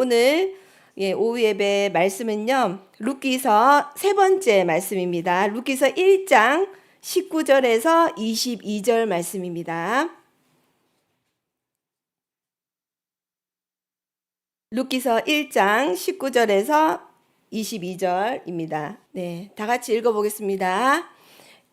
오늘 오후 예배 말씀은요. 룻기서 세 번째 말씀입니다. 룻기서 1장 19절에서 22절 말씀입니다. 룻기서 1장 19절에서 22절입니다. 네, 다 같이 읽어보겠습니다.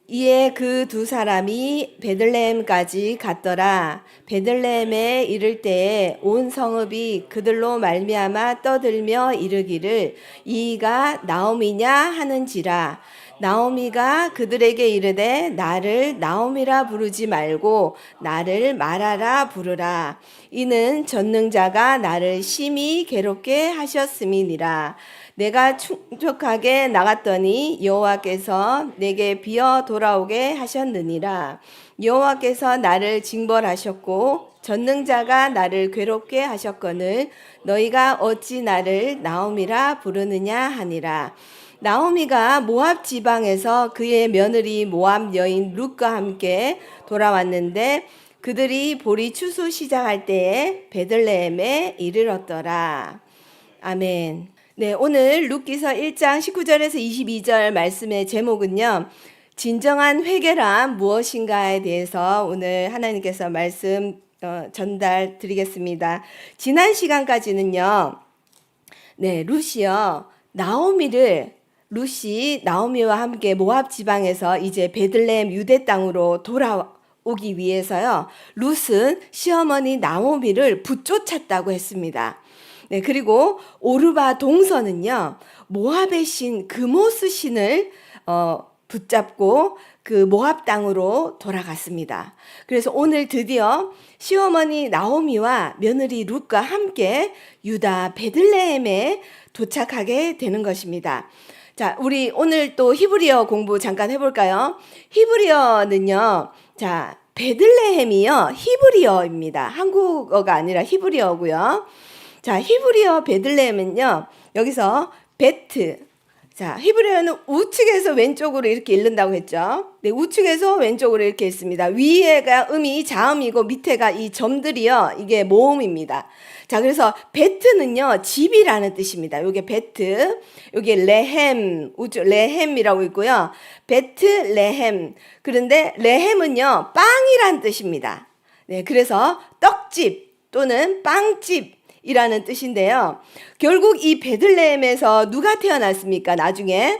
이에 그 두 사람이 베들레헴까지 갔더라. 베들레헴에 이를 때에 온 성읍이 그들로 말미암아 떠들며 이르기를 이가 나오미냐 하는지라. 나오미가 그들에게 이르되 나를 나오미라 부르지 말고 나를 마라라 부르라. 이는 전능자가 나를 심히 괴롭게 하셨음이니라. 내가 충족하게 나갔더니 여호와께서 내게 비어 돌아오게 하셨느니라. 여호와께서 나를 징벌하셨고 전능자가 나를 괴롭게 하셨거늘 너희가 어찌 나를 나오미라 부르느냐 하니라. 나오미가 모압 지방에서 그의 며느리 모압 여인 룻과 함께 돌아왔는데 그들이 보리 추수 시작할 때에 베들레헴에 이르렀더라. 아멘. 네, 오늘 룻기서 1장 19절에서 22절 말씀의 제목은요. 진정한 회개란 무엇인가에 대해서 오늘 하나님께서 말씀 전달 드리겠습니다. 지난 시간까지는요. 네, 룻이요. 룻이 나오미와 함께 모압 지방에서 이제 베들레헴 유대 땅으로 돌아오기 위해서요. 룻은 시어머니 나오미를 붙쫓았다고 했습니다. 네, 그리고 오르바 동서는요, 모압의 신 그모스 신을 붙잡고 그 모압 땅으로 돌아갔습니다. 그래서 오늘 드디어 시어머니 나오미와 며느리 룻과 함께 유다 베들레헴에 도착하게 되는 것입니다. 자, 우리 오늘 또 히브리어 공부 잠깐 해볼까요? 히브리어는요, 자, 베들레헴이요, 히브리어입니다. 한국어가 아니라 히브리어고요. 자, 히브리어 베들레헴은요, 여기서 베트. 자, 히브리어는 우측에서 왼쪽으로 이렇게 읽는다고 했죠. 네, 우측에서 왼쪽으로 이렇게 읽습니다. 위에가 음이 자음이고 밑에가 이 점들이요, 이게 모음입니다. 자, 그래서 베트는요, 집이라는 뜻입니다. 요게 베트, 요게 레헴, 우측 레헴이라고 있고요. 베트 레헴. 그런데 레헴은요, 빵이란 뜻입니다. 네, 그래서 떡집 또는 빵집 이라는 뜻인데요. 결국 이 베들레헴에서 누가 태어났습니까? 나중에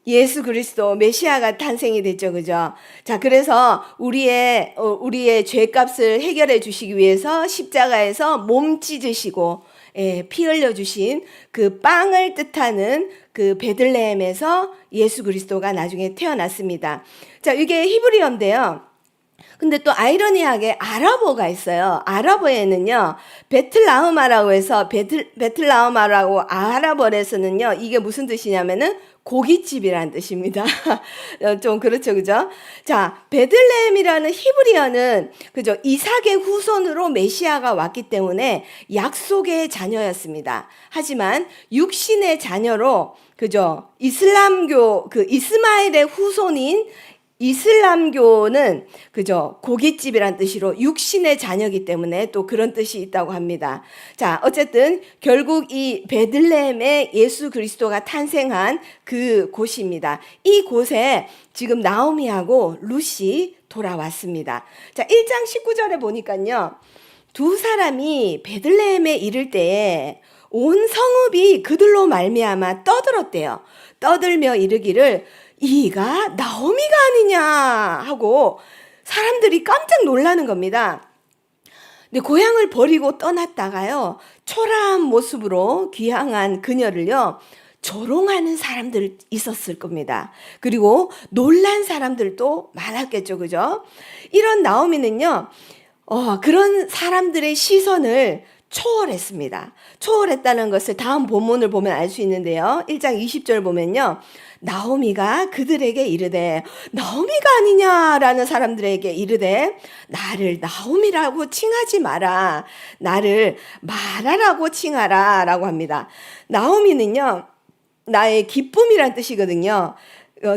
예수 그리스도 메시아가 탄생이 됐죠. 그죠? 자, 그래서 우리의 죄값을 해결해 주시기 위해서 십자가에서 몸 찢으시고 피 흘려 주신 그 빵을 뜻하는 그 베들레헴에서 예수 그리스도가 나중에 태어났습니다. 자, 이게 히브리어인데요. 근데 또 아이러니하게 아랍어가 있어요. 아랍어에는요, 베틀라흐마라고 해서 베틀라흐마라고 아랍어에서는요, 이게 무슨 뜻이냐면은 고깃집이라는 뜻입니다. 좀 그렇죠, 그죠? 자, 베들레헴이라는 히브리어는 그죠? 이삭의 후손으로 메시아가 왔기 때문에 약속의 자녀였습니다. 하지만 육신의 자녀로 그죠? 이슬람교 그 이스마엘의 후손인 이슬람교는 그죠? 고깃집이란 뜻으로 육신의 자녀이기 때문에 또 그런 뜻이 있다고 합니다. 자, 어쨌든 결국 이 베들레헴에 예수 그리스도가 탄생한 그 곳입니다. 이 곳에 지금 나오미하고 룻이 돌아왔습니다. 자, 1장 19절에 보니까요. 두 사람이 베들레헴에 이를 때에 온 성읍이 그들로 말미암아 떠들었대요. 떠들며 이르기를 이가 나오미가 아니냐 하고 사람들이 깜짝 놀라는 겁니다. 근데 고향을 버리고 떠났다가요, 초라한 모습으로 귀향한 그녀를요, 조롱하는 사람들 있었을 겁니다. 그리고 놀란 사람들도 많았겠죠, 그죠? 이런 나오미는요, 그런 사람들의 시선을 초월했습니다. 초월했다는 것을 다음 본문을 보면 알 수 있는데요. 1장 20절 보면요. 나오미가 그들에게 이르되 나오미가 아니냐라는 사람들에게 이르되 나를 나오미라고 칭하지 마라. 나를 마라라고 칭하라 라고 합니다. 나오미는요. 나의 기쁨이란 뜻이거든요.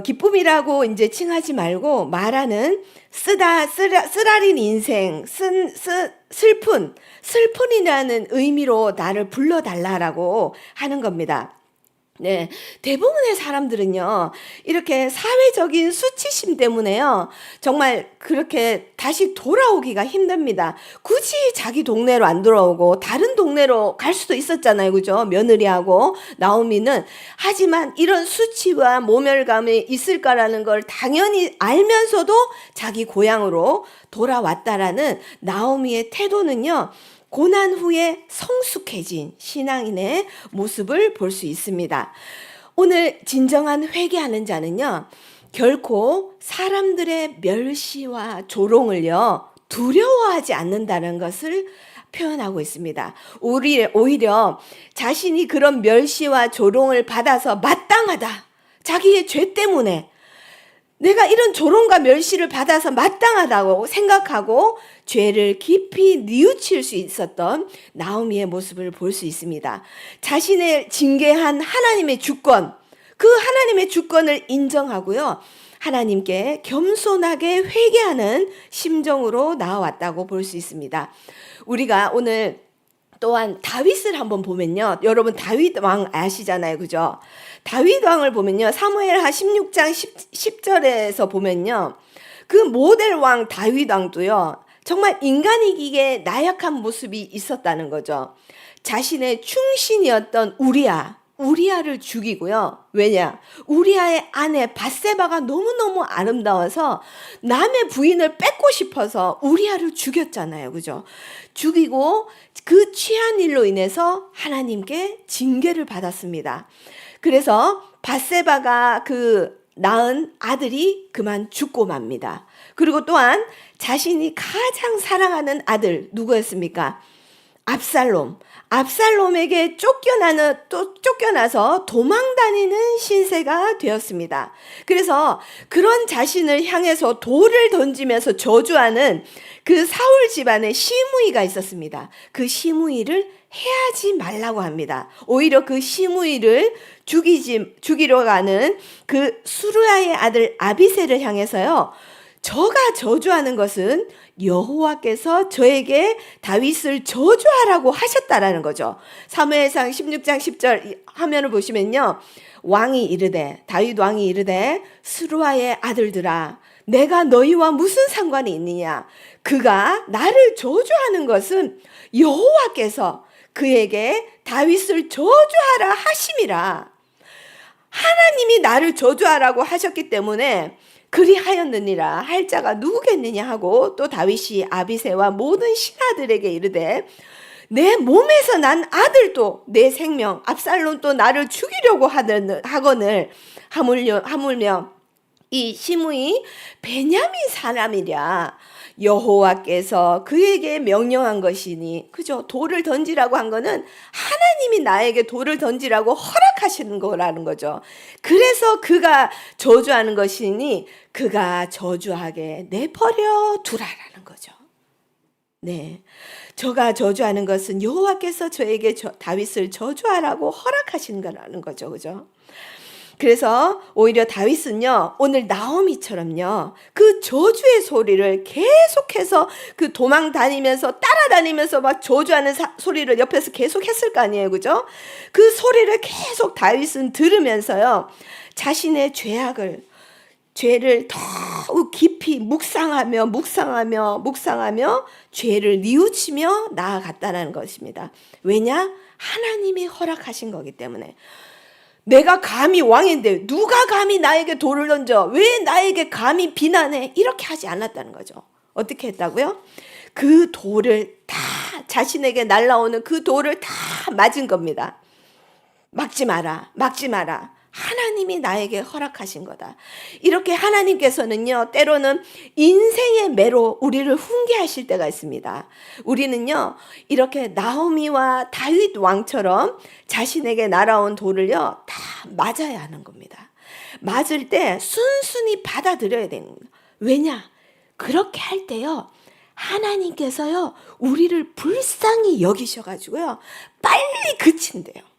기쁨이라고 이제 칭하지 말고 마라는 쓰라린 인생, 슬픈이라는 의미로 나를 불러달라라고 하는 겁니다. 네, 대부분의 사람들은요, 이렇게 사회적인 수치심 때문에요, 정말 그렇게 다시 돌아오기가 힘듭니다. 굳이 자기 동네로 안 돌아오고 다른 동네로 갈 수도 있었잖아요. 그죠? 며느리하고 나오미는. 하지만 이런 수치와 모멸감이 있을까라는 걸 당연히 알면서도 자기 고향으로 돌아왔다라는 나오미의 태도는요, 고난 후에 성숙해진 신앙인의 모습을 볼 수 있습니다. 오늘 진정한 회개하는 자는요, 결코 사람들의 멸시와 조롱을요, 두려워하지 않는다는 것을 표현하고 있습니다. 오히려 자신이 그런 멸시와 조롱을 받아서 마땅하다, 자기의 죄 때문에 내가 이런 조롱과 멸시를 받아서 마땅하다고 생각하고 죄를 깊이 뉘우칠 수 있었던 나오미의 모습을 볼 수 있습니다. 자신의 징계한 하나님의 주권, 그 하나님의 주권을 인정하고요, 하나님께 겸손하게 회개하는 심정으로 나아왔다고 볼 수 있습니다. 우리가 오늘 또한 다윗을 한번 보면요, 여러분 다윗 왕 아시잖아요. 그죠? 다윗 왕을 보면요, 사무엘하 16장 10절에서 보면요, 그 모델 왕 다윗 왕도요, 정말 인간이기에 나약한 모습이 있었다는 거죠. 자신의 충신이었던 우리아를 죽이고요. 왜냐? 우리아의 아내 밧세바가 너무너무 아름다워서 남의 부인을 뺏고 싶어서 우리아를 죽였잖아요. 그죠? 죽이고 그 취한 일로 인해서 하나님께 징계를 받았습니다. 그래서 밧세바가 그 낳은 아들이 그만 죽고 맙니다. 그리고 또한 자신이 가장 사랑하는 아들 누구였습니까? 압살롬에게 쫓겨나서 도망다니는 신세가 되었습니다. 그래서 그런 자신을 향해서 돌을 던지면서 저주하는 그 사울 집안의 시므이가 있었습니다. 그 시므이를 해하지 말라고 합니다. 오히려 그 시므이를 죽이러 가는 그 수르야의 아들 아비새를 향해서요, 저가 저주하는 것은 여호와께서 저에게 다윗을 저주하라고 하셨다라는 거죠. 사무엘상 16장 10절 화면을 보시면요, 다윗 왕이 이르되 스루아의 아들들아, 내가 너희와 무슨 상관이 있느냐? 그가 나를 저주하는 것은 여호와께서 그에게 다윗을 저주하라 하심이라. 하나님이 나를 저주하라고 하셨기 때문에 그리하였느니라 할 자가 누구겠느냐 하고, 또 다윗이 아비새와 모든 신하들에게 이르되 내 몸에서 난 아들도 내 생명 압살롬도 나를 죽이려고 하거늘 하물며 이 시므이 베냐민 사람이랴. 여호와께서 그에게 명령한 것이니, 그죠? 돌을 던지라고 한 거는 하나님이 나에게 돌을 던지라고 허락하시는 거라는 거죠. 그래서 그가 저주하는 것이니 그가 저주하게 내버려 두라라는 거죠. 네, 저가 저주하는 것은 여호와께서 저에게 다윗을 저주하라고 허락하신 거라는 거죠. 그죠? 그래서 오히려 다윗은요, 오늘 나오미처럼요, 그 저주의 소리를 계속해서 그 도망 다니면서 따라다니면서 막 저주하는 소리를 옆에서 계속 했을 거 아니에요. 그죠? 그 소리를 계속 다윗은 들으면서요, 자신의 죄를 더욱 깊이 묵상하며 죄를 뉘우치며 나아갔다는 것입니다. 왜냐? 하나님이 허락하신 거기 때문에. 내가 감히 왕인데 누가 감히 나에게 돌을 던져? 왜 나에게 감히 비난해? 이렇게 하지 않았다는 거죠. 어떻게 했다고요? 그 돌을 다, 자신에게 날라오는 그 돌을 다 맞은 겁니다. 막지 마라. 하나님이 나에게 허락하신 거다. 이렇게 하나님께서는요, 때로는 인생의 매로 우리를 훈계하실 때가 있습니다. 우리는요, 이렇게 나오미와 다윗 왕처럼 자신에게 날아온 돌을요, 다 맞아야 하는 겁니다. 맞을 때 순순히 받아들여야 되는 거예요. 왜냐? 그렇게 할 때요, 하나님께서요, 우리를 불쌍히 여기셔가지고요, 빨리 그친대요.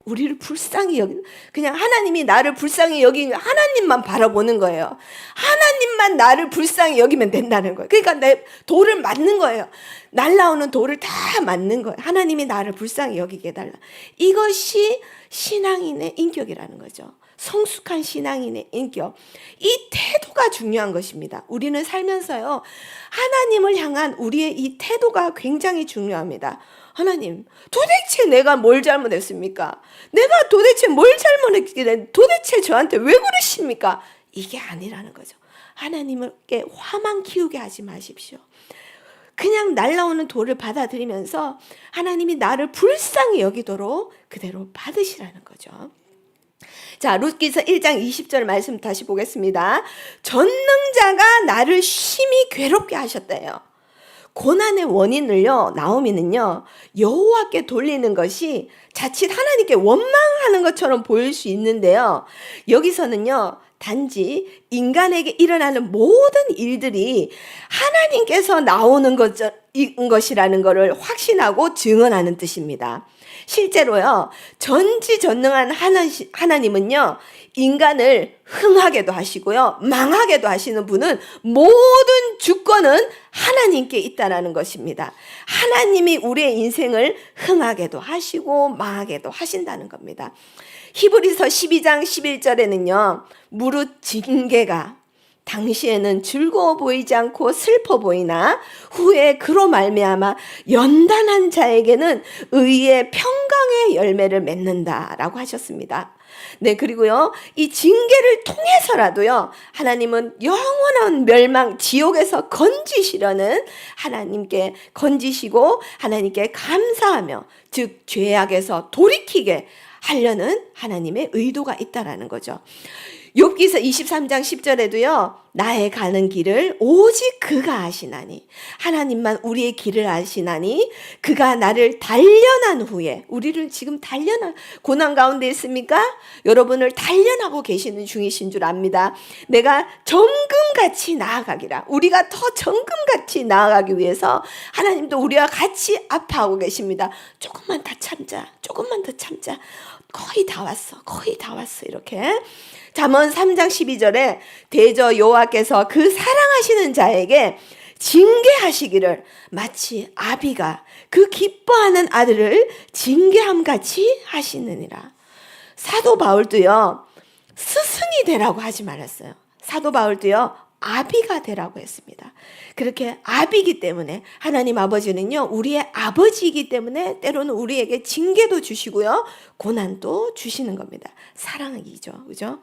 우리를 불쌍히 여기, 그냥 하나님이 나를 불쌍히 여기면 하나님만 바라보는 거예요. 하나님만 나를 불쌍히 여기면 된다는 거예요. 그러니까 내 돌을 맞는 거예요. 날라오는 돌을 다 맞는 거예요. 하나님이 나를 불쌍히 여기게 해달라. 이것이 신앙인의 인격이라는 거죠. 성숙한 신앙인의 인격. 이 태도가 중요한 것입니다. 우리는 살면서요, 하나님을 향한 우리의 이 태도가 굉장히 중요합니다. 하나님, 도대체 내가 뭘 잘못했습니까? 내가 도대체 뭘 잘못했길래 도대체 저한테 왜 그러십니까? 이게 아니라는 거죠. 하나님께 화만 키우게 하지 마십시오. 그냥 날라오는 돌을 받아들이면서 하나님이 나를 불쌍히 여기도록 그대로 받으시라는 거죠. 자, 룻기서 1장 20절 말씀 다시 보겠습니다. 전능자가 나를 심히 괴롭게 하셨대요. 고난의 원인을요, 나오미는요, 여호와께 돌리는 것이 자칫 하나님께 원망하는 것처럼 보일 수 있는데요. 여기서는요, 단지 인간에게 일어나는 모든 일들이 하나님께서 나오는 것이라는 것을 확신하고 증언하는 뜻입니다. 실제로요, 전지전능한 하나님은요, 인간을 흥하게도 하시고요, 망하게도 하시는 분은 모든 주권은 하나님께 있다라는 것입니다. 하나님이 우리의 인생을 흥하게도 하시고 망하게도 하신다는 겁니다. 히브리서 12장 11절에는요, 무릇 징계가 당시에는 즐거워 보이지 않고 슬퍼 보이나 후에 그로 말미암아 연단한 자에게는 의의 평강의 열매를 맺는다라고 하셨습니다. 네, 그리고요, 이 징계를 통해서라도요, 하나님은 영원한 멸망, 지옥에서 건지시려는 하나님께 건지시고 하나님께 감사하며, 즉 죄악에서 돌이키게 하려는 하나님의 의도가 있다라는 거죠. 욥기서 23장 10절에도요, 나의 가는 길을 오직 그가 아시나니, 하나님만 우리의 길을 아시나니 그가 나를 단련한 후에, 우리를 지금 고난 가운데 있습니까? 여러분을 단련하고 계시는 중이신 줄 압니다. 내가 정금같이 나아가기라. 우리가 더 정금같이 나아가기 위해서 하나님도 우리와 같이 아파하고 계십니다. 조금만 더 참자, 조금만 더 참자. 거의 다 왔어, 거의 다 왔어. 이렇게 잠언 3장 12절에 대저 여호와께서 그 사랑하시는 자에게 징계하시기를 마치 아비가 그 기뻐하는 아들을 징계함같이 하시느니라. 사도 바울도요, 스승이 되라고 하지 말았어요. 사도 바울도요, 아비가 되라고 했습니다. 그렇게 아비이기 때문에 하나님 아버지는요, 우리의 아버지이기 때문에 때로는 우리에게 징계도 주시고요, 고난도 주시는 겁니다. 사랑이죠, 그죠?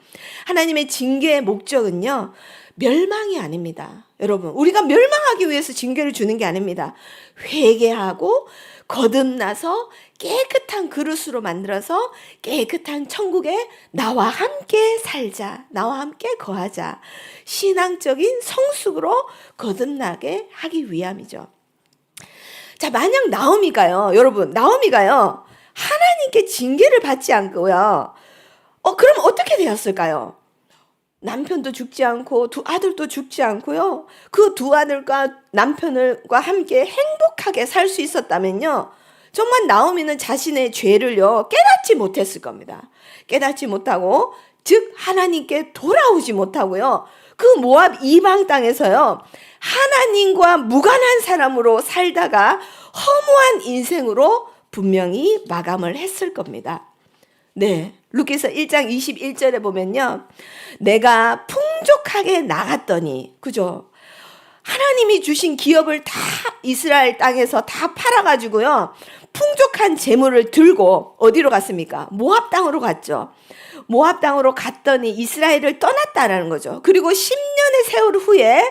하나님의 징계의 목적은요, 멸망이 아닙니다. 여러분, 우리가 멸망하기 위해서 징계를 주는 게 아닙니다. 회개하고 거듭나서 깨끗한 그릇으로 만들어서 깨끗한 천국에 나와 함께 살자, 나와 함께 거하자, 신앙적인 성숙으로 거듭나게 하기 위함이죠. 자, 만약 여러분, 나오미가요, 하나님께 징계를 받지 않고요, 그럼 어떻게 되었을까요? 남편도 죽지 않고 두 아들도 죽지 않고요, 그 두 아들과 남편과 함께 행복하게 살 수 있었다면요, 정말 나오미는 자신의 죄를요, 깨닫지 못했을 겁니다. 깨닫지 못하고, 즉 하나님께 돌아오지 못하고요, 그 모압 이방 땅에서요, 하나님과 무관한 사람으로 살다가 허무한 인생으로 분명히 마감을 했을 겁니다. 네, 룻기서 1장 21절에 보면요, 내가 풍족하게 나갔더니, 그죠? 하나님이 주신 기업을 다 이스라엘 땅에서 다 팔아가지고요, 풍족한 재물을 들고 어디로 갔습니까? 모압 땅으로 갔죠. 모압 땅으로 갔더니 이스라엘을 떠났다라는 거죠. 그리고 10년의 세월 후에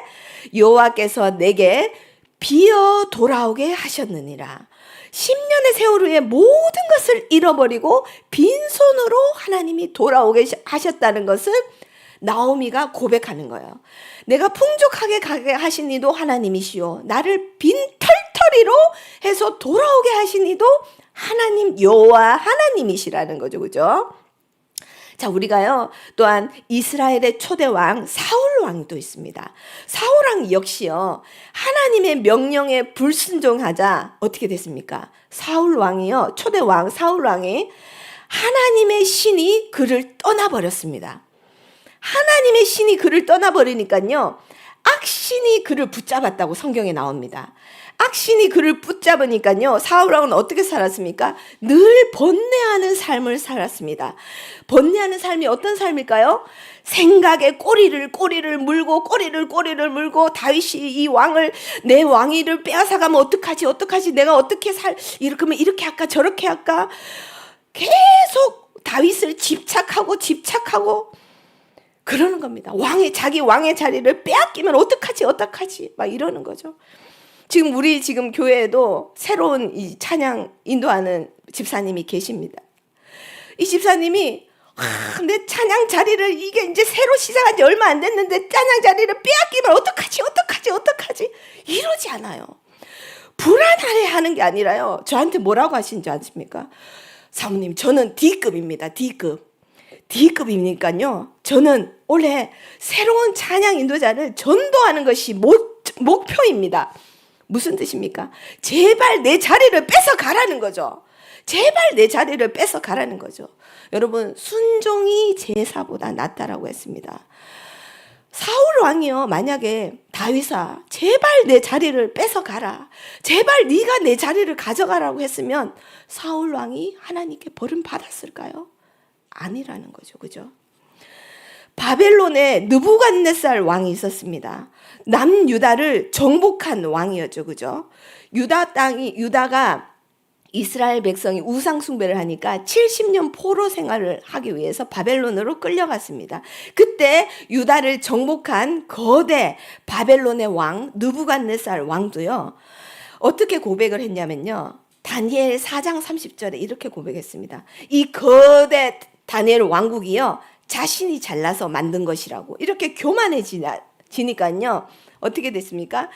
여호와께서 내게 비어 돌아오게 하셨느니라. 10년의 세월 후에 모든 것을 잃어버리고 빈손으로 하나님이 돌아오게 하셨다는 것은 나오미가 고백하는 거예요. 내가 풍족하게 가게 하신 이도 하나님이시오. 나를 빈털터리로 해서 돌아오게 하신 이도 하나님, 여호와 하나님이시라는 거죠. 그죠? 자, 우리가요, 또한 이스라엘의 초대 왕 사울 왕도 있습니다. 사울 왕 역시요, 하나님의 명령에 불순종하자 어떻게 됐습니까? 사울 왕이요, 초대 왕 사울 왕이 하나님의 신이 그를 떠나버렸습니다. 하나님의 신이 그를 떠나버리니까요, 악신이 그를 붙잡았다고 성경에 나옵니다. 악신이 그를 붙잡으니까요, 사울왕은 어떻게 살았습니까? 늘 번뇌하는 삶을 살았습니다. 번뇌하는 삶이 어떤 삶일까요? 생각에 꼬리를 물고 다윗이 이 왕을, 내 왕위를 빼앗아가면 어떡하지 내가 어떻게 이렇게 이렇게 할까 저렇게 할까, 계속 다윗을 집착하고 그러는 겁니다. 자기 왕의 자리를 빼앗기면 어떡하지 막 이러는 거죠. 우리 교회에도 새로운 이 찬양 인도하는 집사님이 계십니다. 이 집사님이 내 찬양 자리를, 이게 이제 새로 시작한 지 얼마 안 됐는데 찬양 자리를 빼앗기면 어떡하지 이러지 않아요. 불안해 하는 게 아니라요, 저한테 뭐라고 하신 줄 아십니까? 사모님, 저는 D급입니다. D급이니까요, 저는 원래 새로운 찬양 인도자를 전도하는 것이 목표입니다. 무슨 뜻입니까? 제발 내 자리를 뺏어 가라는 거죠. 여러분, 순종이 제사보다 낫다라고 했습니다. 사울 왕이요, 만약에 다윗아 제발 내 자리를 뺏어 가라, 제발 네가 내 자리를 가져가라고 했으면 사울 왕이 하나님께 벌은 받았을까요? 아니라는 거죠. 그죠? 바벨론에 느부갓네살 왕이 있었습니다. 남유다를 정복한 왕이었죠. 그죠? 유다가 이스라엘 백성이 우상 숭배를 하니까 70년 포로 생활을 하기 위해서 바벨론으로 끌려갔습니다. 그때 유다를 정복한 거대 바벨론의 왕 느부갓네살 왕도요, 어떻게 고백을 했냐면요, 다니엘 4장 30절에 이렇게 고백했습니다. 이 거대 다니엘 왕국이요, 자신이 잘나서 만든 것이라고 이렇게 교만해지니까요, 어떻게 됐습니까?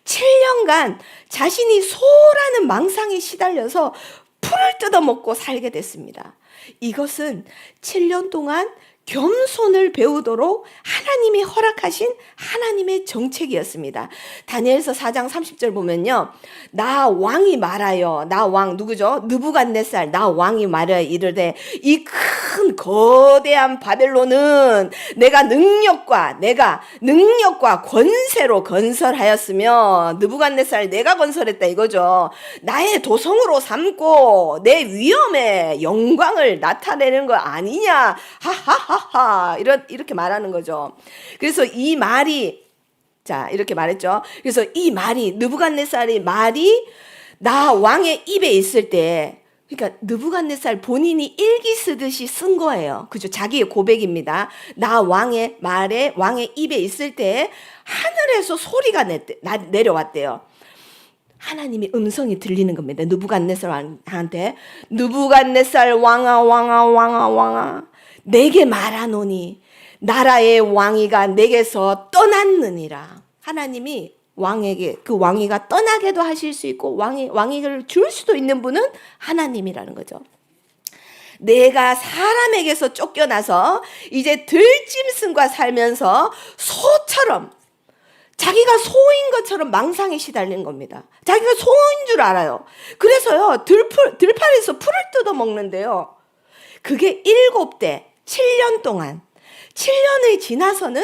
7년간 자신이 소라는 망상에 시달려서 풀을 뜯어먹고 살게 됐습니다. 이것은 7년 동안 겸손을 배우도록 하나님이 허락하신 하나님의 정책이었습니다. 다니엘서 4장 30절 보면요, 나 왕이 말하여, 나 왕 누구죠? 느부갓네살, 나 왕이 말하여 이르되 이 큰 거대한 바벨론은 내가 능력과 권세로 건설하였으며, 느부갓네살 내가 건설했다 이거죠. 나의 도성으로 삼고 내 위엄의 영광을 나타내는 거 아니냐, 하하하하, 이렇게 말하는 거죠. 그래서 이 말이, 이렇게 말했죠. 그래서 이 말이, 느부갓네살의 말이 나 왕의 입에 있을 때, 그러니까 느부갓네살 본인이 일기 쓰듯이 쓴 거예요. 그죠? 자기의 고백입니다. 나 왕의 말에 왕의 입에 있을 때 하늘에서 소리가 내려왔대요. 하나님의 음성이 들리는 겁니다. 느부갓네살한테, 느부갓네살 왕아 내게 말하노니 나라의 왕위가 내게서 떠났느니라. 하나님이 왕에게 그 왕위가 떠나게도 하실 수 있고 왕위를 줄 수도 있는 분은 하나님이라는 거죠. 내가 사람에게서 쫓겨나서 이제 들짐승과 살면서 소처럼, 자기가 소인 것처럼 망상에 시달린 겁니다. 자기가 소인 줄 알아요. 그래서요, 들판에서 풀을 뜯어 먹는데요, 그게 7대 7년 동안, 7년이 지나서는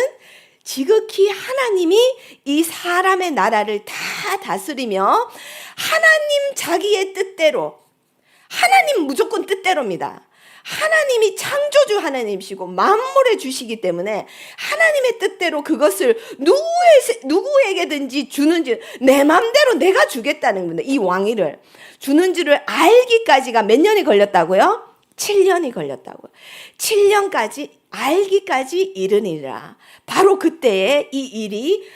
지극히 하나님이 이 사람의 나라를 다 다스리며 하나님 자기의 뜻대로, 하나님 무조건 뜻대로입니다. 하나님이 창조주 하나님이시고 만물의 주시기 때문에 하나님의 뜻대로 그것을 누구에게든지 주는지, 내 맘대로 내가 주겠다는 겁니다. 이 왕위를 주는 줄을 알기까지가 몇 년이 걸렸다고요? 7년이 걸렸다고요. 7년까지 알기까지 이르니라. 바로 그때에 이 일이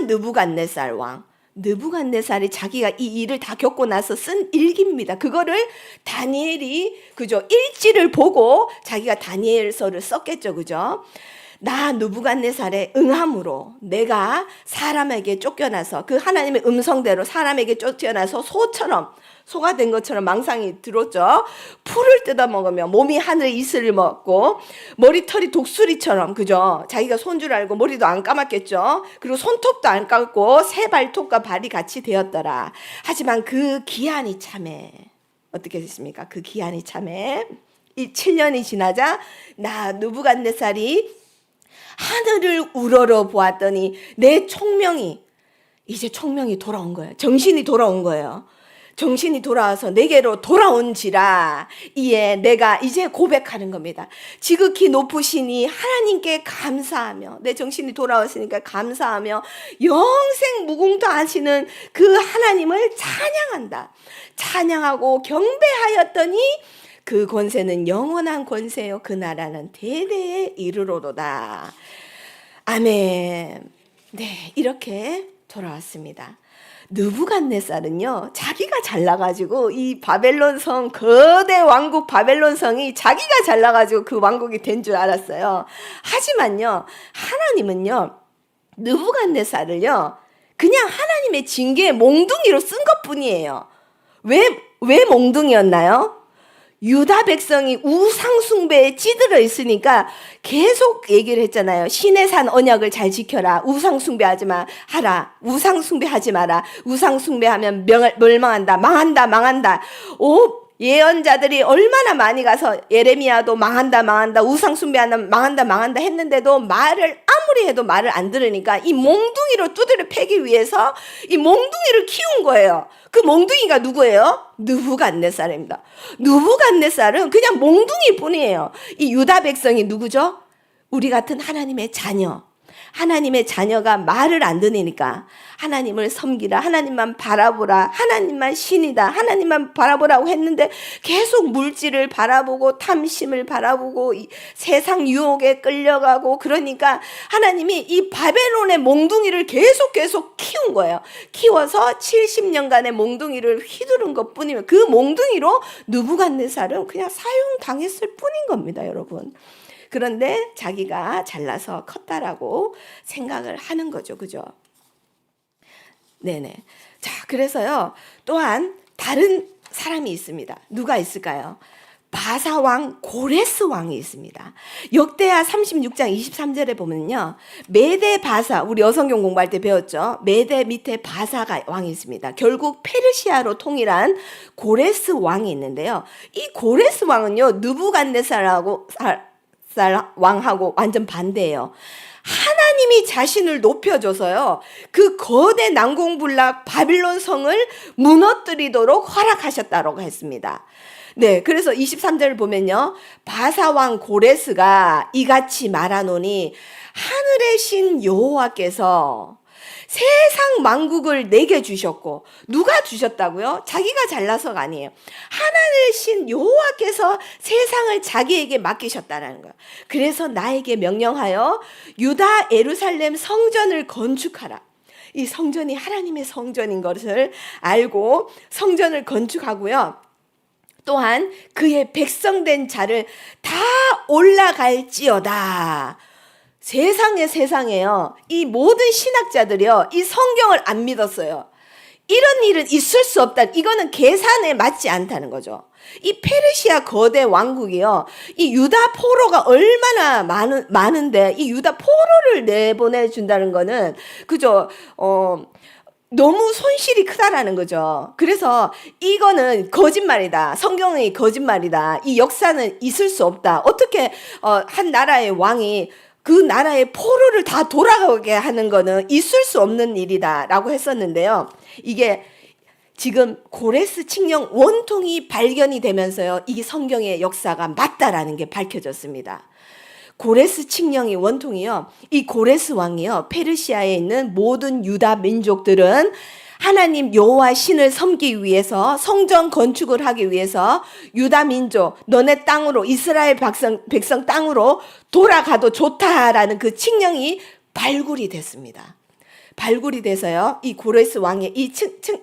느부갓네살 왕, 느부갓네살이 자기가 이 일을 다 겪고 나서 쓴 일기입니다. 그거를 다니엘이, 그죠, 일지를 보고 자기가 다니엘서를 썼겠죠. 그죠? 느부갓네살의 응함으로 내가 사람에게 쫓겨나서, 그 하나님의 음성대로 사람에게 쫓겨나서 소가 된 것처럼 망상이 들었죠. 풀을 뜯어 먹으며 몸이 하늘 이슬을 먹고 머리털이 독수리처럼, 그죠? 자기가 손 줄 알고 머리도 안 감았겠죠. 그리고 손톱도 안 감고 새 발톱과 발이 같이 되었더라. 하지만 그 기한이 참에 어떻게 됐습니까? 그 기한이 참에 이 7년이 지나자 나 느부갓네살이 하늘을 우러러 보았더니 내 총명이 이제 총명이 돌아온 거예요. 정신이 돌아온 거예요. 정신이 돌아와서 내게로 돌아온지라 이에 내가 이제 고백하는 겁니다. 지극히 높으시니 하나님께 감사하며 내 정신이 돌아왔으니까 감사하며 영생 무궁토하시는 그 하나님을 찬양한다. 찬양하고 경배하였더니 그 권세는 영원한 권세요 그 나라는 대대에 이르로도다. 아멘. 네, 이렇게 돌아왔습니다. 느부갓네살은요 자기가 잘나가지고 이 바벨론 성 거대 왕국 바벨론 성이 자기가 잘나가지고 그 왕국이 된 줄 알았어요. 하지만요 하나님은요 느부갓네살을요 그냥 하나님의 징계의 몽둥이로 쓴 것뿐이에요. 왜 몽둥이였나요? 유다 백성이 우상 숭배에 찌들어 있으니까 계속 얘기를 했잖아요. 신의 산 언약을 잘 지켜라. 우상 숭배하지 마라. 우상 숭배하지 마라. 우상 숭배하면 멸망한다. 망한다. 예언자들이 얼마나 많이 가서 예레미야도 망한다. 우상 숭배하면 망한다 했는데도 아무리 해도 말을 안 들으니까 이 몽둥이로 두드려 패기 위해서 이 몽둥이를 키운 거예요. 그 몽둥이가 누구예요? 느부갓네살입니다. 느부갓네살은 그냥 몽둥이 뿐이에요. 이 유다 백성이 누구죠? 우리 같은 하나님의 자녀. 하나님의 자녀가 말을 안 들으니까 하나님을 섬기라, 하나님만 바라보라, 하나님만 신이다, 하나님만 바라보라고 했는데 계속 물질을 바라보고 탐심을 바라보고 세상 유혹에 끌려가고 그러니까 하나님이 이 바벨론의 몽둥이를 계속 키운 거예요. 키워서 70년간의 몽둥이를 휘두른 것뿐이면 그 몽둥이로 느부갓네살은 그냥 사용당했을 뿐인 겁니다, 여러분. 그런데 자기가 잘나서 컸다라고 생각을 하는 거죠. 그죠? 네네. 자, 그래서요, 또한 다른 사람이 있습니다. 누가 있을까요? 바사왕 고레스 왕이 있습니다. 역대하 36장 23절에 보면요. 메대 바사, 우리 여성경 공부할 때 배웠죠. 메대 밑에 바사가 왕이 있습니다. 결국 페르시아로 통일한 고레스 왕이 있는데요. 이 고레스 왕은요, 느부갓네살하고 왕하고 완전 반대예요. 하나님이 자신을 높여줘서요. 그 거대 난공불락 바빌론 성을 무너뜨리도록 허락하셨다고 했습니다. 네, 그래서 23절을 보면요. 바사왕 고레스가 이같이 말하노니 하늘의 신 여호와께서 세상 만국을 내게 주셨고 누가 주셨다고요? 자기가 잘나서가 아니에요. 하나님의 신 여호와께서 세상을 자기에게 맡기셨다는 거예요. 그래서 나에게 명령하여 유다 예루살렘 성전을 건축하라. 이 성전이 하나님의 성전인 것을 알고 성전을 건축하고요. 또한 그의 백성된 자를 다 올라갈지어다. 세상에요. 이 모든 신학자들이요. 이 성경을 안 믿었어요. 이런 일은 있을 수 없다. 이거는 계산에 맞지 않다는 거죠. 이 페르시아 거대 왕국이요. 이 유다 포로가 얼마나 많은데 이 유다 포로를 내보내준다는 거는 그죠. 너무 손실이 크다라는 거죠. 그래서 이거는 거짓말이다. 성경이 거짓말이다. 이 역사는 있을 수 없다. 어떻게 한 나라의 왕이 그 나라의 포로를 다 돌아가게 하는 거는 있을 수 없는 일이다라고 했었는데요. 이게 지금 고레스 칙령 원통이 발견이 되면서요. 이 성경의 역사가 맞다라는 게 밝혀졌습니다. 고레스 칙령이 원통이요. 이 고레스 왕이요. 페르시아에 있는 모든 유다 민족들은 하나님 여호와 신을 섬기기 위해서 성전 건축을 하기 위해서 유다 민족 너네 땅으로 이스라엘 백성 땅으로 돌아가도 좋다라는 그 칙령이 발굴이 됐습니다. 발굴이 돼서요. 이 고레스 왕의 이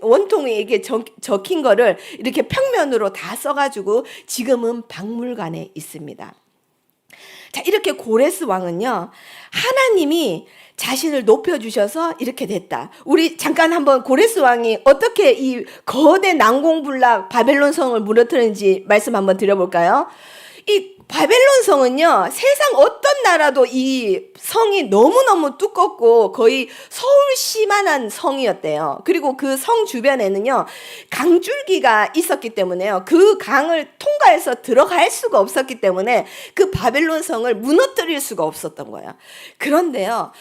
원통에게 적힌 거를 이렇게 평면으로 다 써가지고 지금은 박물관에 있습니다. 자, 이렇게 고레스 왕은요. 하나님이 자신을 높여주셔서 이렇게 됐다. 우리 잠깐 한번 고레스 왕이 어떻게 이 거대 난공불락 바벨론 성을 무너뜨렸는지 말씀 한번 드려볼까요? 이 바벨론 성은요, 세상 어떤 나라도 이 성이 너무너무 두껍고 거의 서울시만한 성이었대요. 그리고 그 성 주변에는요, 강줄기가 있었기 때문에요. 그 강을 통과해서 들어갈 수가 없었기 때문에 그 바벨론 성을 무너뜨릴 수가 없었던 거예요. 그런데요,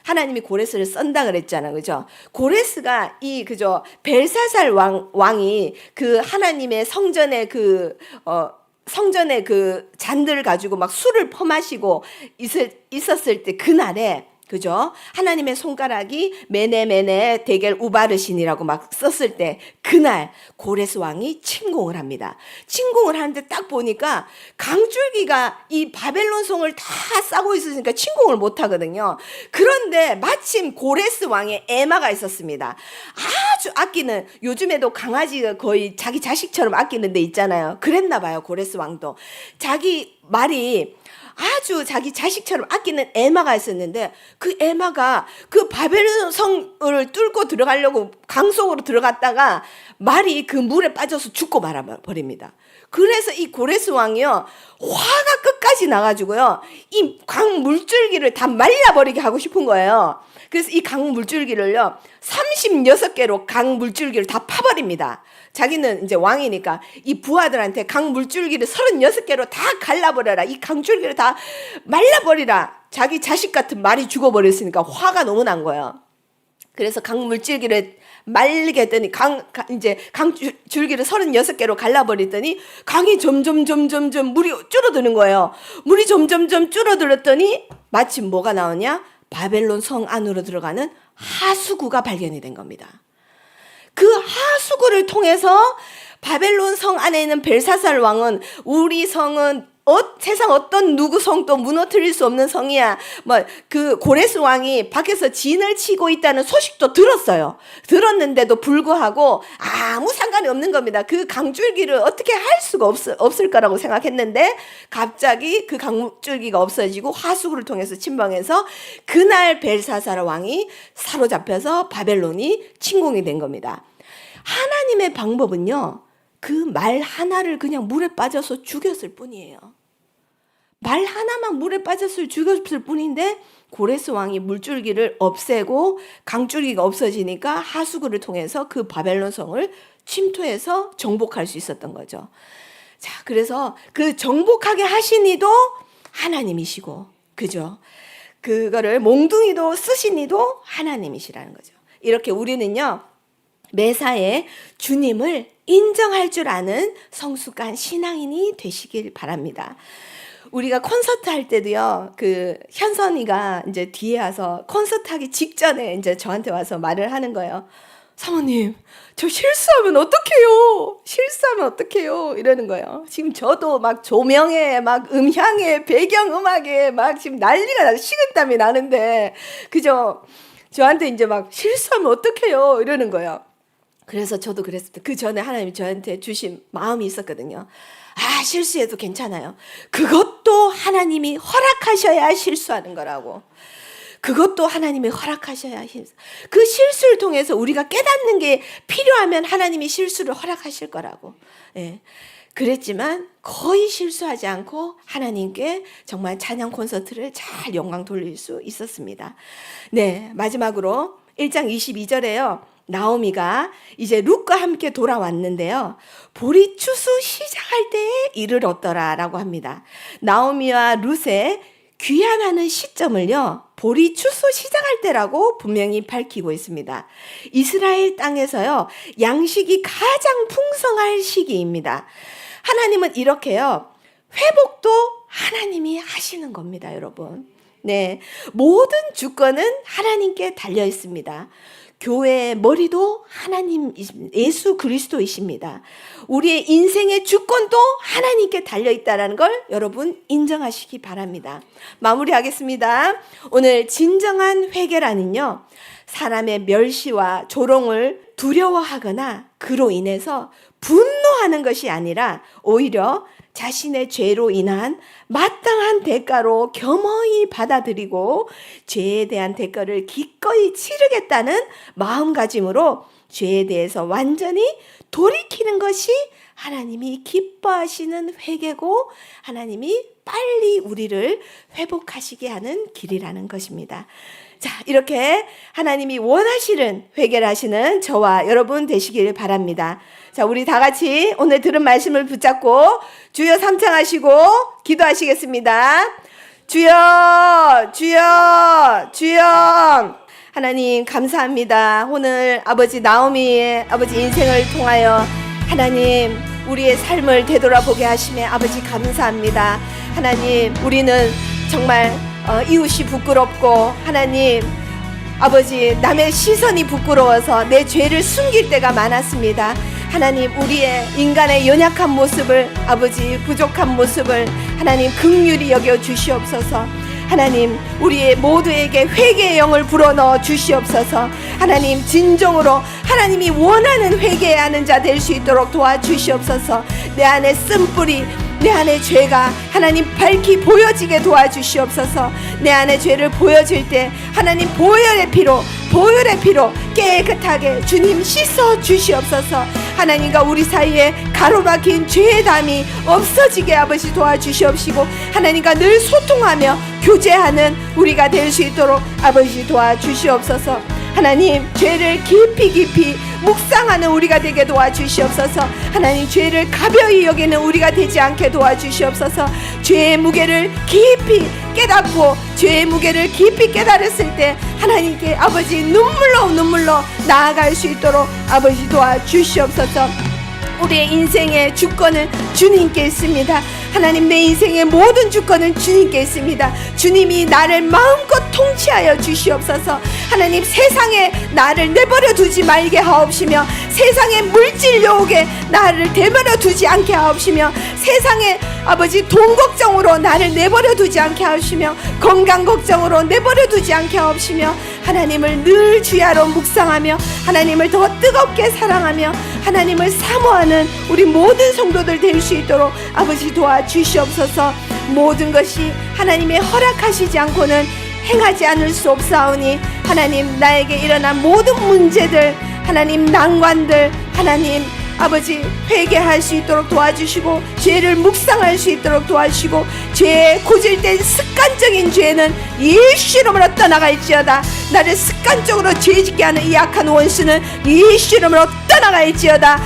하나님이 고레스를 썬다 그랬잖아요. 그죠? 고레스가 벨사살 왕이 그 하나님의 성전의 그 잔들을 가지고 막 술을 퍼마시고 있었을 때 그날에, 그죠? 하나님의 손가락이 메네 데겔 우바르신이라고 막 썼을 때 그날 고레스 왕이 침공을 합니다. 침공을 하는데 딱 보니까 강줄기가 이 바벨론 성을 다 싸고 있으니까 침공을 못 하거든요. 그런데 마침 고레스 왕의 에마가 있었습니다. 아주 아끼는, 요즘에도 강아지가 거의 자기 자식처럼 아끼는 데 있잖아요. 그랬나 봐요. 고레스 왕도 자기 말이 아주 자기 자식처럼 아끼는 에마가 있었는데, 그 에마가 그 바벨론 성을 뚫고 들어가려고 강 속으로 들어갔다가 말이 그 물에 빠져서 죽고 말아버립니다. 그래서 이 고레스 왕이요, 화가 끝까지 나가지고요, 이 강 물줄기를 다 말라버리게 하고 싶은 거예요. 그래서 이 강 물줄기를요, 36개로 강 물줄기를 다 파버립니다. 자기는 이제 왕이니까 이 부하들한테 강 물줄기를 36개로 다 갈라버려라. 이 강줄기를 다 말라버리라. 자기 자식 같은 말이 죽어버렸으니까 화가 너무 난 거예요. 그래서 강 물줄기를 말리게 했더니 강줄기를 36개로 갈라버리더니 강이 점점 물이 줄어드는 거예요. 물이 점점 줄어들었더니 마침 뭐가 나오냐? 바벨론 성 안으로 들어가는 하수구가 발견이 된 겁니다. 그 하수구를 통해서 바벨론 성 안에 있는 벨사살 왕은, 우리 성은 세상 어떤 누구 성도 무너뜨릴 수 없는 성이야, 그 고레스 왕이 밖에서 진을 치고 있다는 소식도 들었어요. 들었는데도 불구하고 아무 상관이 없는 겁니다. 그 강줄기를 어떻게 할 수가 없을 거라고 생각했는데 갑자기 그 강줄기가 없어지고 하수구를 통해서 침방해서 그날 벨사살 왕이 사로잡혀서 바벨론이 침공이 된 겁니다. 하나님의 방법은요, 그 말 하나를 그냥 물에 빠져서 죽였을 뿐이에요. 말 하나만 물에 빠져서 죽였을 뿐인데 고레스 왕이 물줄기를 없애고 강줄기가 없어지니까 하수구를 통해서 그 바벨론 성을 침투해서 정복할 수 있었던 거죠. 자, 그래서 그 정복하게 하신 이도 하나님이시고, 그죠? 그거를 몽둥이도 쓰신 이도 하나님이시라는 거죠. 이렇게 우리는요, 매사에 주님을 인정할 줄 아는 성숙한 신앙인이 되시길 바랍니다. 우리가 콘서트 할 때도요, 그 현선이가 이제 뒤에 와서 콘서트 하기 직전에 이제 저한테 와서 말을 하는 거예요. 사모님, 저 실수하면 어떡해요? 이러는 거예요. 지금 저도 막 조명에, 막 음향에, 배경음악에 막 지금 난리가 나서 식은땀이 나는데, 그죠? 저한테 이제 막 실수하면 어떡해요? 이러는 거예요. 그래서 저도 그랬습니다. 그 전에 하나님이 저한테 주신 마음이 있었거든요. 실수해도 괜찮아요. 그것도 하나님이 허락하셔야 실수하는 거라고. 그것도 하나님이 허락하셔야 그 실수를 통해서 우리가 깨닫는 게 필요하면 하나님이 실수를 허락하실 거라고. 예. 그랬지만 거의 실수하지 않고 하나님께 정말 찬양 콘서트를 잘 영광 돌릴 수 있었습니다. 네, 마지막으로 1장 22절에요. 나오미가 이제 룻과 함께 돌아왔는데요. 보리 추수 시작할 때에 이를 얻더라라고 합니다. 나오미와 룻의 귀환하는 시점을요, 보리 추수 시작할 때라고 분명히 밝히고 있습니다. 이스라엘 땅에서요, 양식이 가장 풍성할 시기입니다. 하나님은 이렇게요, 회복도 하나님이 하시는 겁니다, 여러분. 네, 모든 주권은 하나님께 달려 있습니다. 교회의 머리도 하나님, 예수 그리스도이십니다. 우리의 인생의 주권도 하나님께 달려있다는 걸 여러분 인정하시기 바랍니다. 마무리하겠습니다. 오늘 진정한 회개라는요, 사람의 멸시와 조롱을 두려워하거나 그로 인해서 분노하는 것이 아니라 오히려 자신의 죄로 인한 마땅한 대가로 겸허히 받아들이고 죄에 대한 대가를 기꺼이 치르겠다는 마음가짐으로 죄에 대해서 완전히 돌이키는 것이 하나님이 기뻐하시는 회개고 하나님이 빨리 우리를 회복하시게 하는 길이라는 것입니다. 자, 이렇게 하나님이 원하시는 회개를 하시는 저와 여러분 되시길 바랍니다. 자, 우리 다 같이 오늘 들은 말씀을 붙잡고 주여 삼창하시고 기도하시겠습니다. 주여, 주여, 주여. 하나님 감사합니다. 오늘 아버지 나오미의 아버지 인생을 통하여 하나님 우리의 삶을 되돌아보게 하심에 아버지 감사합니다. 하나님 우리는 정말 이웃이 부끄럽고 하나님 아버지 남의 시선이 부끄러워서 내 죄를 숨길 때가 많았습니다. 하나님 우리의 인간의 연약한 모습을 아버지 부족한 모습을 하나님 긍휼히 여겨 주시옵소서. 하나님 우리의 모두에게 회개의 영을 불어넣어 주시옵소서. 하나님 진정으로 하나님이 원하는 회개하는 자 될 수 있도록 도와주시옵소서. 내 안에 쓴뿌리 내 안에 죄가 하나님 밝히 보여지게 도와주시옵소서. 내 안에 죄를 보여질 때 하나님 보혈의 피로 깨끗하게 주님 씻어 주시옵소서. 하나님과 우리 사이에 가로막힌 죄의 담이 없어지게 아버지 도와주시옵시고 하나님과 늘 소통하며 교제하는 우리가 될 수 있도록 아버지 도와주시옵소서. 하나님 죄를 깊이 묵상하는 우리가 되게 도와주시옵소서. 하나님 죄를 가벼이 여기는 우리가 되지 않게 도와주시옵소서. 죄의 무게를 깊이 깨닫고 죄의 무게를 깊이 깨달았을 때 하나님께 아버지 눈물로 나아갈 수 있도록 아버지 도와주시옵소서. 우리의 인생의 주권은 주님께 있습니다. 하나님 내 인생의 모든 주권은 주님께 있습니다. 주님이 나를 마음껏 통치하여 주시옵소서. 하나님 세상에 나를 내버려 두지 말게 하옵시며 세상의 물질 유혹에 나를 내버려 두지 않게 하옵시며 세상에 아버지 돈 걱정으로 나를 내버려 두지 않게 하옵시며 건강 걱정으로 내버려 두지 않게 하옵시며 하나님을 늘 주야로 묵상하며 하나님을 더 뜨겁게 사랑하며 하나님을 사모하는 우리 모든 성도들 될 수 있도록 아버지 도와주시옵소서. 모든 것이 하나님의 허락하시지 않고는 행하지 않을 수 없사오니 하나님 나에게 일어난 모든 문제들 하나님 난관들 하나님 아버지 회개할 수 있도록 도와주시고 죄를 묵상할 수 있도록 도와주시고 죄에 고질된 습관적인 죄는 예수 이름으로 떠나갈지어다. 나를 습관적으로 죄짓게 하는 이 악한 원수는 예수 이름으로 떠나갈지어다.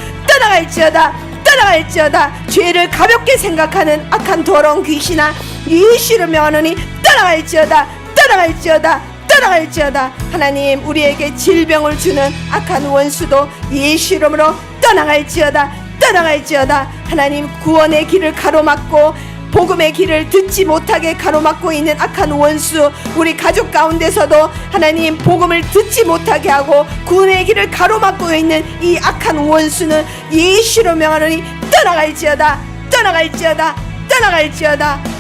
죄를 가볍게 생각하는 악한 더러운 귀신아 예수 이름 명하노니 떠나갈지어다. 하나님 우리에게 질병을 주는 악한 원수도 예수 이름으로 떠나갈지어다. 하나님 구원의 길을 가로막고 복음의 길을 듣지 못하게 가로막고 있는 악한 원수 우리 가족 가운데서도 하나님 복음을 듣지 못하게 하고 구원의 길을 가로막고 있는 이 악한 원수는 예수로 명하노니 떠나갈지어다.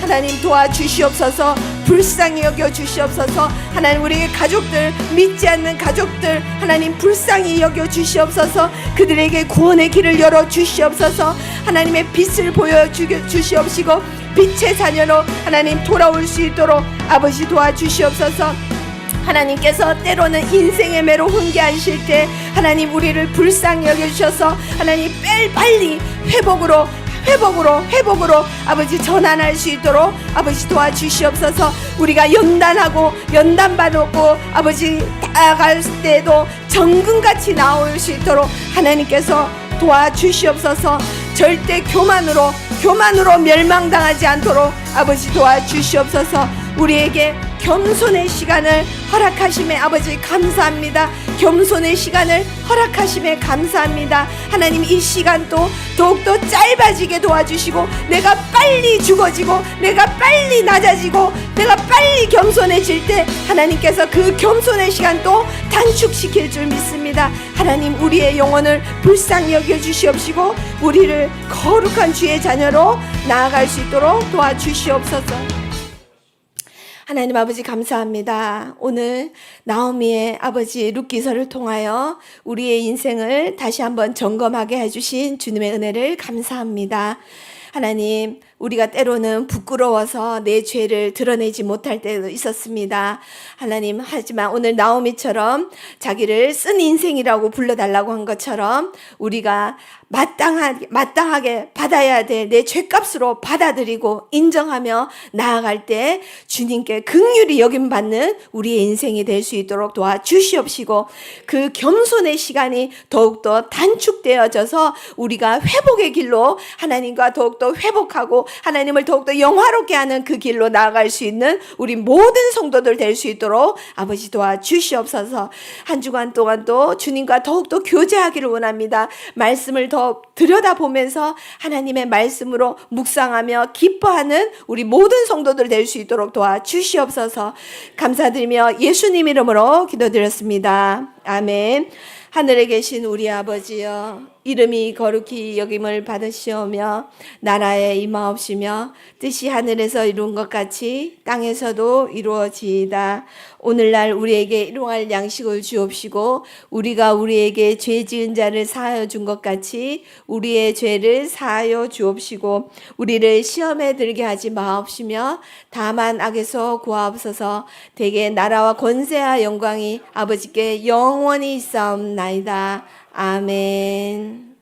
하나님 도와주시옵소서. 불쌍히 여겨 주시옵소서. 하나님 우리의 가족들 믿지 않는 가족들 하나님 불쌍히 여겨 주시옵소서. 그들에게 구원의 길을 열어 주시옵소서. 하나님의 빛을 보여 주시옵시고 빛의 자녀로 하나님 돌아올 수 있도록 아버지 도와주시옵소서. 하나님께서 때로는 인생의 매로 훈계하실 때 하나님 우리를 불쌍히 여겨주셔서 하나님 빨리 회복으로 아버지 전환할 수 있도록 아버지 도와주시옵소서. 우리가 연단받고 아버지 나아갈 때도 정금같이 나올 수 있도록 하나님께서 도와주시옵소서. 절대 교만으로 멸망당하지 않도록 아버지 도와주시옵소서. 우리에게 겸손의 시간을 허락하심에 아버지 감사합니다. 겸손의 시간을 허락하심에 감사합니다. 하나님 이 시간도 더욱더 짧아지게 도와주시고 내가 빨리 죽어지고 내가 빨리 낮아지고 내가 빨리 겸손해질 때 하나님께서 그 겸손의 시간도 단축시킬 줄 믿습니다. 하나님 우리의 영혼을 불쌍히 여겨주시옵시고 우리를 거룩한 주의 자녀로 나아갈 수 있도록 도와주시옵소서. 하나님 아버지 감사합니다. 오늘 나오미의 아버지 룻기서를 통하여 우리의 인생을 다시 한번 점검하게 해주신 주님의 은혜를 감사합니다. 하나님 우리가 때로는 부끄러워서 내 죄를 드러내지 못할 때도 있었습니다. 하나님, 하지만 오늘 나오미처럼 자기를 쓴 인생이라고 불러달라고 한 것처럼 우리가 마땅하게 받아야 될 내 죄값으로 받아들이고 인정하며 나아갈 때 주님께 긍휼히 여김받는 우리의 인생이 될 수 있도록 도와주시옵시고, 그 겸손의 시간이 더욱더 단축되어져서 우리가 회복의 길로 하나님과 더욱더 회복하고 하나님을 더욱더 영화롭게 하는 그 길로 나아갈 수 있는 우리 모든 성도들 될 수 있도록 아버지 도와주시옵소서. 한 주간 동안도 주님과 더욱더 교제하기를 원합니다. 말씀을 더 들여다보면서 하나님의 말씀으로 묵상하며 기뻐하는 우리 모든 성도들 될 수 있도록 도와주시옵소서. 감사드리며 예수님 이름으로 기도드렸습니다. 아멘. 하늘에 계신 우리 아버지여, 이름이 거룩히 여김을 받으시오며 나라에 임하옵시며 뜻이 하늘에서 이룬 것 같이 땅에서도 이루어지이다. 오늘날 우리에게 일용할 양식을 주옵시고 우리가 우리에게 죄 지은 자를 사하여 준 것 같이 우리의 죄를 사하여 주옵시고 우리를 시험에 들게 하지 마옵시며 다만 악에서 구하옵소서. 대개 나라와 권세와 영광이 아버지께 영원히 있사옵나이다. 아멘.